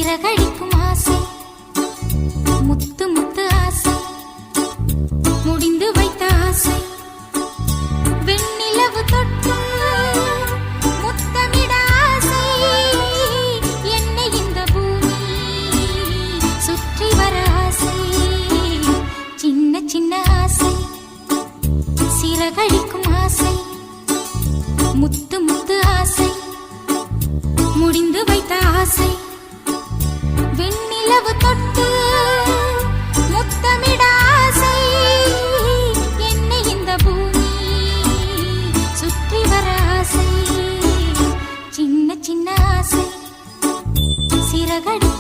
சிறகடிக்கும் ஆசை, முத்து முத்து ஆசை, முடிந்து வைத்த ஆசை, வெண்ணிலவு தொட்டு முத்தமிட ஆசை, என்னை இந்த பூமி சுற்றி வர ஆசை, சின்ன சின்ன ஆசை, சிறகடிக்கும் ஆசை, முத்து முத்து ஆசை, முடிந்து வைத்த ஆசை, வெண்ணிலவு தொட்டு முத்தமிட ஆசை, என்னை இந்த பூமி சுற்றி வர ஆசை, சின்ன சின்ன ஆசை, சிறகடி